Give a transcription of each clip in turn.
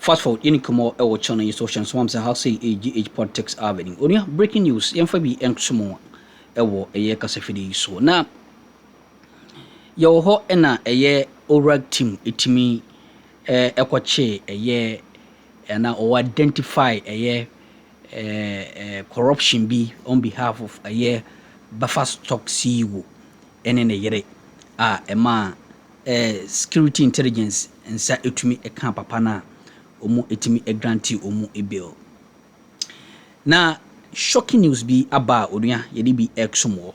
Fast forward, you come more our channel social swamps and how say AGH Politics Avenue. Only breaking news, FMR Enxmo, ewo eye kasafidi so. Na yo ho na eye orag team itimi ekwache eye na or identify eye corruption be on behalf of eye Buffer stock CEO ene ne yere ema security intelligence nsa etumi eka papa na omu etimi granti omu bill. Na shocking news be about oduya yedi bi exomo.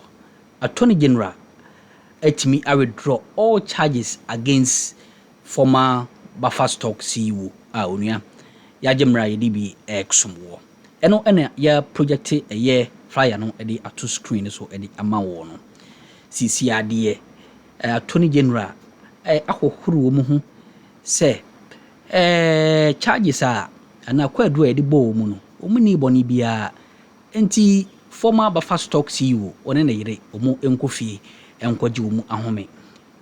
Attorney General etimi withdraw all charges against former Buffer stock CEO onuya yajemra yedi bi exomo. Eno ene ya project eye flyer no edi ato screen so edi amawo no. Sisi ade Attorney General ahohuru wo mu hu se charges ana kwadu edi bo mu no omuni boni bia enti former Buffer stock CEO one na yire omu enkofie enkwaji omu ahome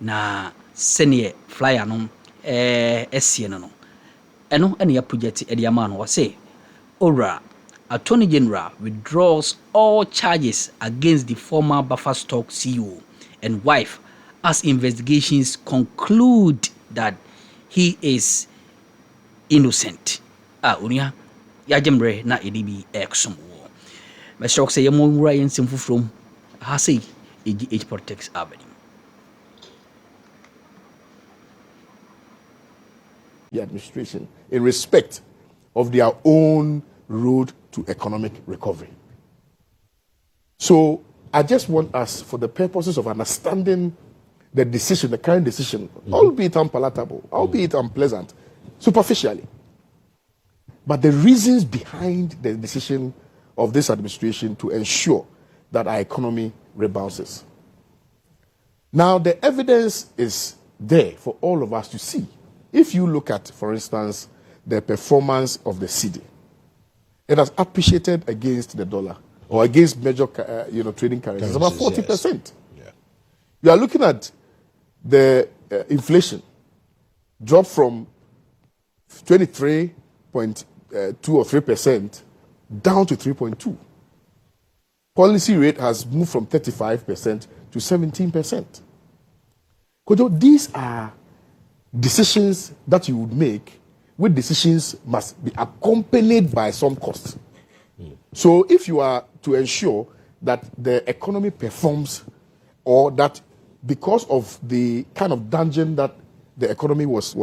na senior flyer no esie no eno ene ya project edi ama no wase ora Attorney General withdraws all charges against the former Buffer stock CEO and wife as investigations conclude that he is innocent. Unia yajembre na edibi exum wo. Mr. say yemo wura yensim from hase AGH Politics Avenue. The administration in respect of their own road to economic recovery. So I just want us, for the purposes of understanding the decision, the current decision, albeit unpalatable, albeit unpleasant, superficially, but the reasons behind the decision of this administration to ensure that our economy rebounds. Now, the evidence is there for all of us to see. If you look at, for instance, the performance of the cedi, it has appreciated against the dollar or against major, trading currencies, about 40%. Yes. Yeah. You are looking at the inflation dropped from 23.2 or 3% down to 3.2. Policy rate has moved from 35% to 17%. These are decisions that you would make, which decisions must be accompanied by some cost. So if you are to ensure that the economy performs, or that because of the kind of dungeon that the economy was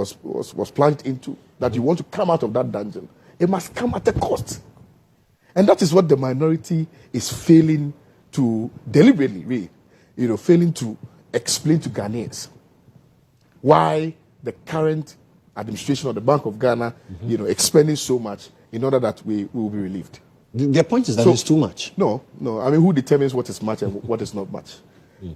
plunged into, that you want to come out of that dungeon, it must come at a cost. And that is what the minority is failing to deliberately, failing to explain to Ghanaians. Why the current administration of the Bank of Ghana, expending so much in order that we will be relieved. Their point is that it's too much. No. I mean, who determines what is much and what is not much?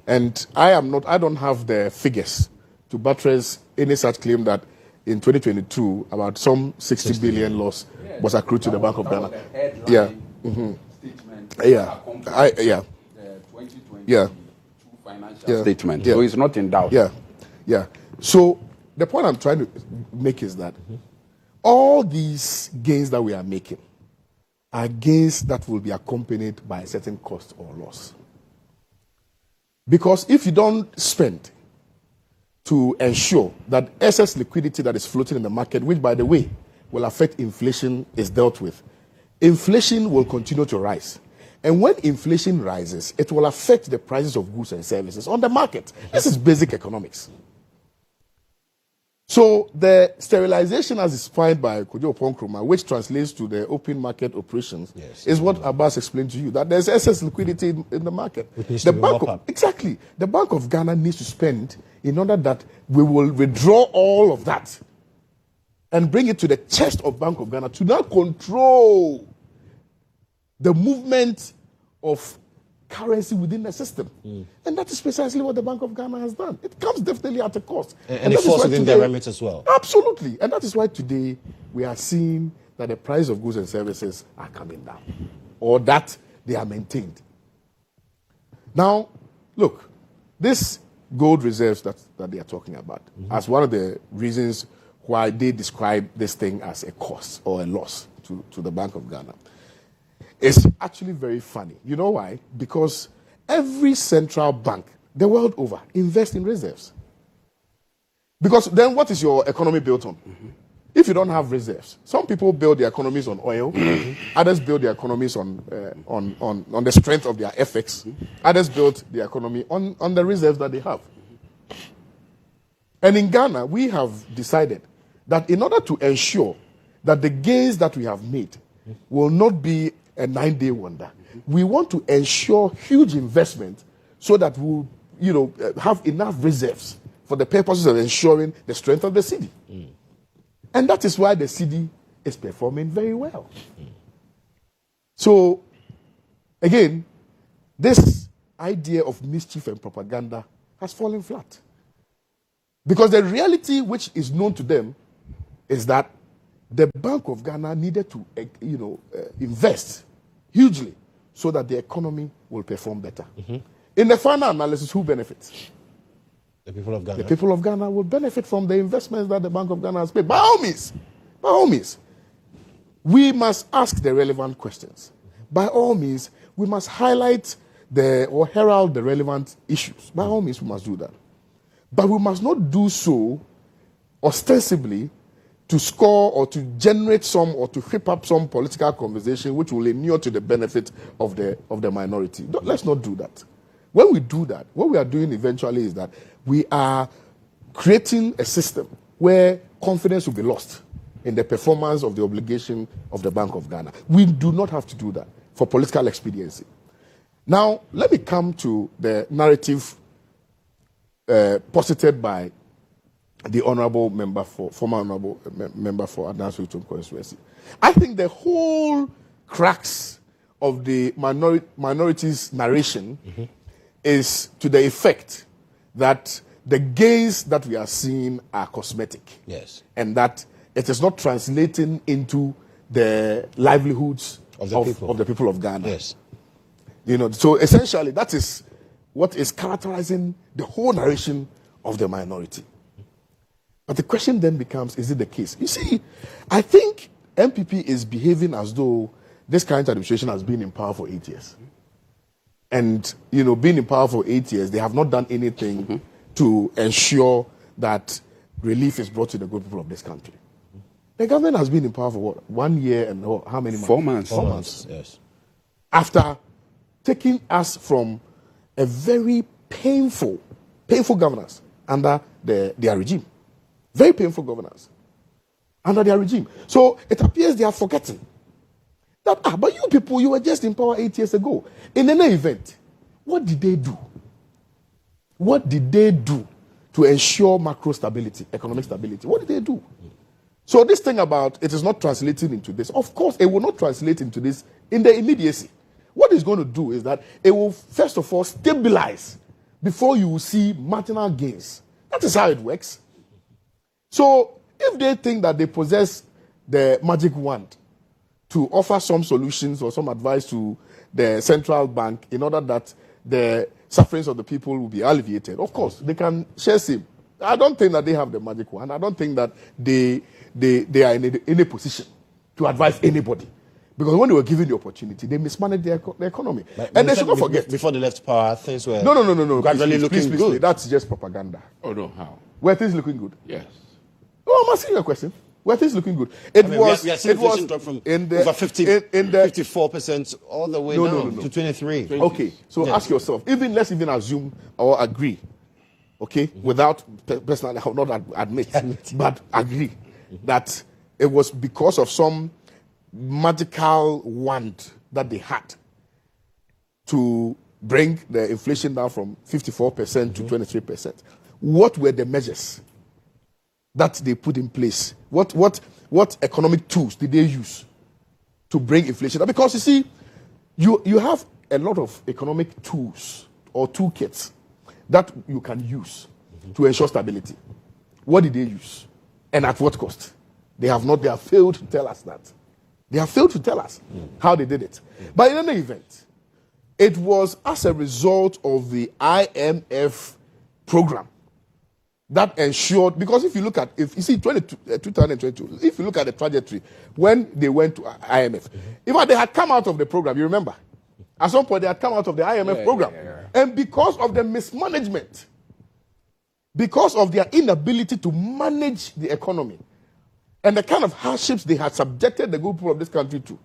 And I don't have the figures to buttress any such claim that in 2022 about some 60 billion loss was accrued to the Bank of Ghana. Yeah. Statement. Yeah. The 2022 financial statement. So it's not in doubt. Yeah. So the point I'm trying to make is that all these gains that we are making are gains that will be accompanied by a certain cost or loss. Because if you don't spend to ensure that excess liquidity that is floating in the market, which, by the way, will affect inflation, is dealt with, inflation will continue to rise. And when inflation rises, it will affect the prices of goods and services on the market. This is basic economics. So the sterilization, as defined by Kojo Ponkroma, which translates to the open market operations, is what Abbas explained to you, that there's excess liquidity in the market. The Bank of Ghana needs to spend in order that we will withdraw all of that and bring it to the chest of Bank of Ghana to now control the movement of currency within the system. And that is precisely what the Bank of Ghana has done. It comes definitely at a cost. And it falls within their remit as well. Absolutely. And that is why today we are seeing that the price of goods and services are coming down, or that they are maintained. Now, look, this gold reserves that they are talking about as one of the reasons why they describe this thing as a cost or a loss to the Bank of Ghana. It's actually very funny. You know why? Because every central bank the world over invests in reserves. Because then what is your economy built on? If you don't have reserves, some people build their economies on oil, others build their economies on the strength of their FX, others build their economy on the reserves that they have. And in Ghana, we have decided that in order to ensure that the gains that we have made will not be a 9-day wonder, we want to ensure huge investment so that we'll have enough reserves for the purposes of ensuring the strength of the city. And that is why the city is performing very well. So, again, this idea of mischief and propaganda has fallen flat. Because the reality which is known to them is that the Bank of Ghana needed to invest hugely so that the economy will perform better. In the final analysis, who benefits? The people of Ghana. The people of Ghana will benefit from the investments that the Bank of Ghana has made. By all means, we must ask the relevant questions. By all means, we must highlight or herald the relevant issues. By all means, we must do that. But we must not do so ostensibly to score or to generate some or to whip up some political conversation which will inure to the benefit of the minority. Let's not do that. When we do that, what we are doing eventually is that we are creating a system where confidence will be lost in the performance of the obligation of the Bank of Ghana. We do not have to do that for political expediency. Now, let me come to the narrative posited by the former honorable member for Adams-Wilton constituency. I think the whole crux of the minorities' narration is to the effect that the gains that we are seeing are cosmetic. Yes. And that it is not translating into the livelihoods of the people of Ghana. Yes. So essentially that is what is characterizing the whole narration of the minority. But the question then becomes, is it the case? You see, I think MPP is behaving as though this current administration has been in power for 8 years. And, being in power for 8 years, they have not done anything to ensure that relief is brought to the good people of this country. The government has been in power for what? 1 year and how many months? 4 months. 4 months, yes. After taking us from a very painful governance under their regime. Very painful governance under their regime. So it appears they are forgetting that, but you people, you were just in power 8 years ago. In any event, what did they do? What did they do to ensure macro stability, economic stability? What did they do? So this thing about it is not translating into this, of course, it will not translate into this in the immediacy. What it's going to do is that it will, first of all, stabilize before you will see marginal gains. That is how it works. So if they think that they possess the magic wand to offer some solutions or some advice to the central bank in order that the sufferings of the people will be alleviated, of course, they can share same. I don't think that they have the magic wand. I don't think that they are in a position to advise anybody. Because when they were given the opportunity, they mismanaged the economy. And they should not forget. Before they left power, things were No. gradually looking good. That's just propaganda. Oh, no, how? Were things looking good? Yes. Oh, I'm asking you a question. Were things looking good? We are seeing inflation drop from over 54% all the way down to 23. Okay, so ask yourself, let's even assume or agree, okay, without personally, I will not admit, but agree that it was because of some magical wand that they had to bring the inflation down from 54% to 23%. What were the measures that they put in place? What economic tools did they use to bring inflation down? Because you see, you have a lot of economic tools or toolkits that you can use to ensure stability. What did they use? And at what cost? They have failed to tell us that. They have failed to tell us how they did it. But in any event, it was as a result of the IMF program that ensured, because if you look at, if you see 2022, if you look at the trajectory, when they went to IMF, if they had come out of the program, you remember, at some point they had come out of the IMF program. And because of the mismanagement, because of their inability to manage the economy, and the kind of hardships they had subjected the good people of this country to,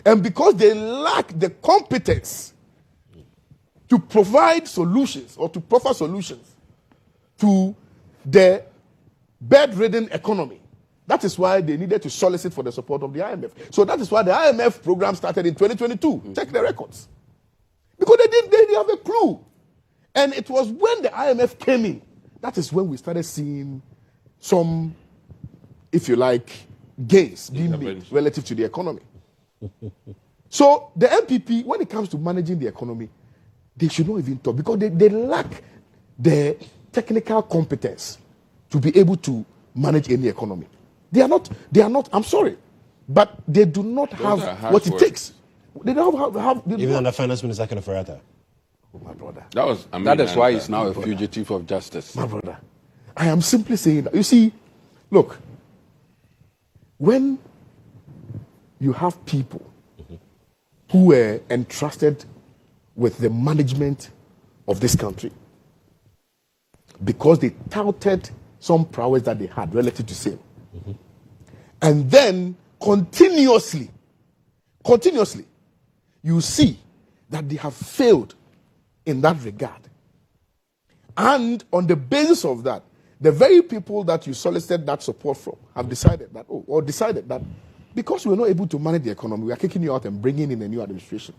and because they lack the competence to provide solutions or to proffer solutions to the bedridden economy, that is why they needed to solicit for the support of the IMF. So that is why the IMF program started in 2022. Check the records. Because they didn't have a clue. And it was when the IMF came in, that is when we started seeing some, if you like, gains being made relative to the economy. So the MPP, when it comes to managing the economy, they should not even talk, because they lack the technical competence to be able to manage any economy. They are not, I'm sorry, but they do not have what it takes. They don't have even under Finance Minister Kenneth Ferrata. Oh, my brother. That is why he's now a fugitive of justice. My brother, I am simply saying that. You see, look, when you have people who were entrusted with the management of this country because they touted some prowess that they had relative to same, and then continuously, you see that they have failed in that regard. And on the basis of that, the very people that you solicited that support from have decided that, because we're not able to manage the economy, we are kicking you out and bringing in a new administration.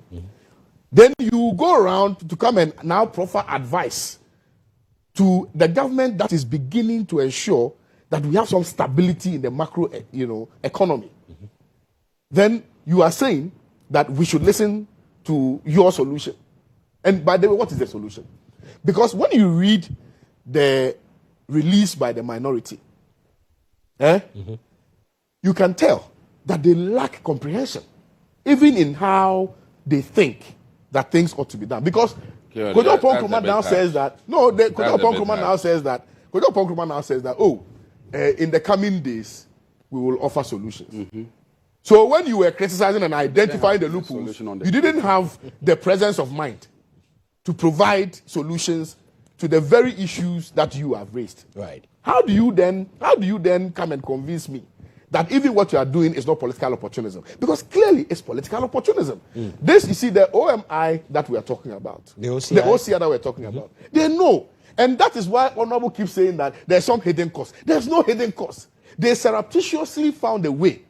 Then you go around to come and now proffer advice to the government that is beginning to ensure that we have some stability in the macro, economy. Then you are saying that we should listen to your solution. And by the way, what is the solution? Because when you read the release by the minority, you can tell that they lack comprehension, even in how they think that things ought to be done. Because Kojo Ponkrumah now says that, Kojo Ponkrumah now says that, in the coming days, we will offer solutions. So when you were criticizing and identifying the loopholes, you didn't have the presence of mind to provide solutions to the very issues that you have raised. Right. How do you then come and convince me that even what you are doing is not political opportunism? Because clearly it's political opportunism. This, you see, the OMI that we are talking about, the OCI that we're talking about, they know. And that is why Honorable keeps saying that there's some hidden cost. There's no hidden cost. They surreptitiously found a way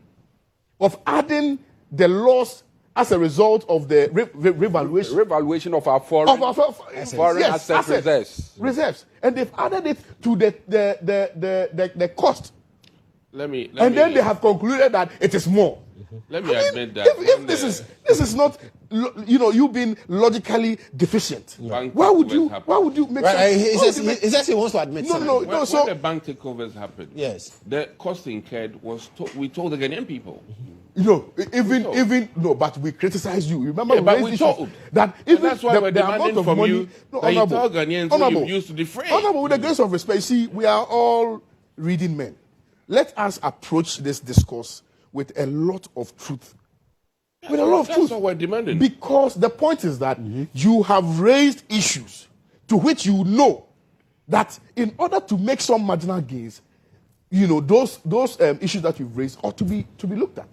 of adding the loss as a result of the revaluation of our foreign assets reserves. And they've added it to the cost. Then they have concluded that it is more. Let me admit that if this is not, you being logically deficient, why would you make? Right, he says he wants to admit. When the bank takeovers happened, yes, the cost incurred was we told the Ghanaian people. But we criticized you. Remember, but we told that even that's why we're demanding from you that you tell Ghanaians who you used to defray. Honorable, with the grace of respect, see, we are all reading men. Let us approach this discourse with a lot of truth. That's what we're demanding. Because the point is that you have raised issues to which you know that in order to make some marginal gains, those issues that you've raised ought to be looked at.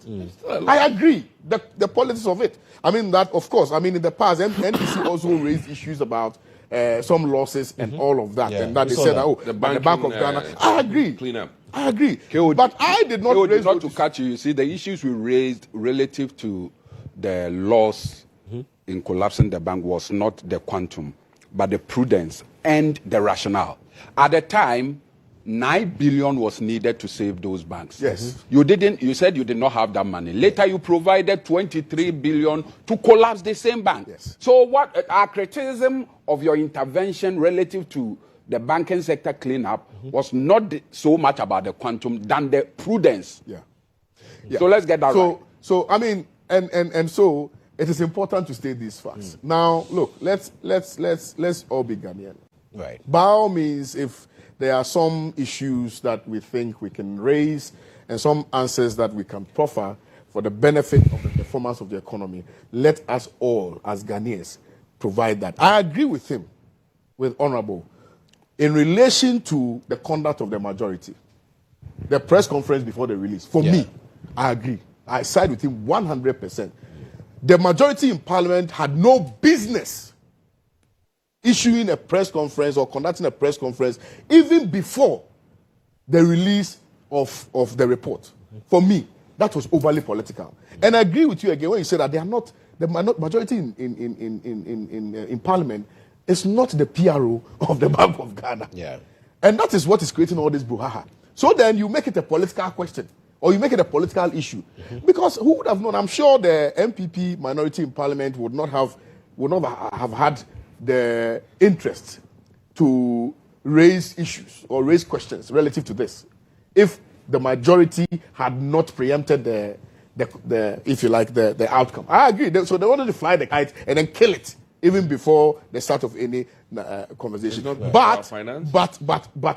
I agree. The politics of it. I mean that, of course. I mean, in the past, NDC also raised issues about some losses and all of that, and that they said that the Bank of Ghana. I agree. Clean up. I agree. But I did not raise. Not to catch you. You see, the issues we raised relative to the loss in collapsing the bank was not the quantum, but the prudence and the rationale. At the time, 9 billion was needed to save those banks. Yes. You said you did not have that money. Later you provided 23 billion to collapse the same bank. Yes. So what our criticism of your intervention relative to the banking sector cleanup was not so much about the quantum than the prudence. Yeah. So let's get that right. So I mean, and so it is important to state these facts. Now, look, let's all be Ghanaian. Right. By all means, if there are some issues that we think we can raise and some answers that we can proffer for the benefit of the performance of the economy. Let us all, as Ghanaians, provide that. I agree with him, with Honorable, in relation to the conduct of the majority. The press conference before the release. For me, I agree. I side with him 100%. The majority in Parliament had no business issuing a press conference or conducting a press conference even before the release of the report. For me, that was overly political. And I agree with you again when you say that they are not, the majority in Parliament is not the PRO of the Bank of Ghana. Yeah. And that is what is creating all this brouhaha. So then you make it a political question, or you make it a political issue. Because who would have known? I'm sure the MPP minority in Parliament would not have had the interest to raise issues or raise questions relative to this if the majority had not preempted the if you like, the outcome. I agree. So they wanted to fly the kite and then kill it even before the start of any conversation. But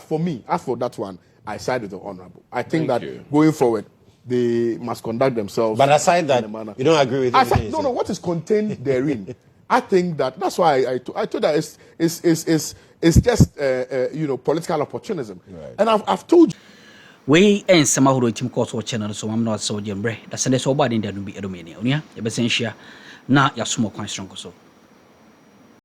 for me, as for that one, I side with the Honorable. I think going forward, they must conduct themselves. But aside that, you don't agree with it? No, what is contained therein? I think that's why I told that it's just political opportunism. Right. And I've told you. We and some of the team course or channel, so I'm not so jembre. That's an so bad in the Edomania. You're essential. Now you're small quite strong. So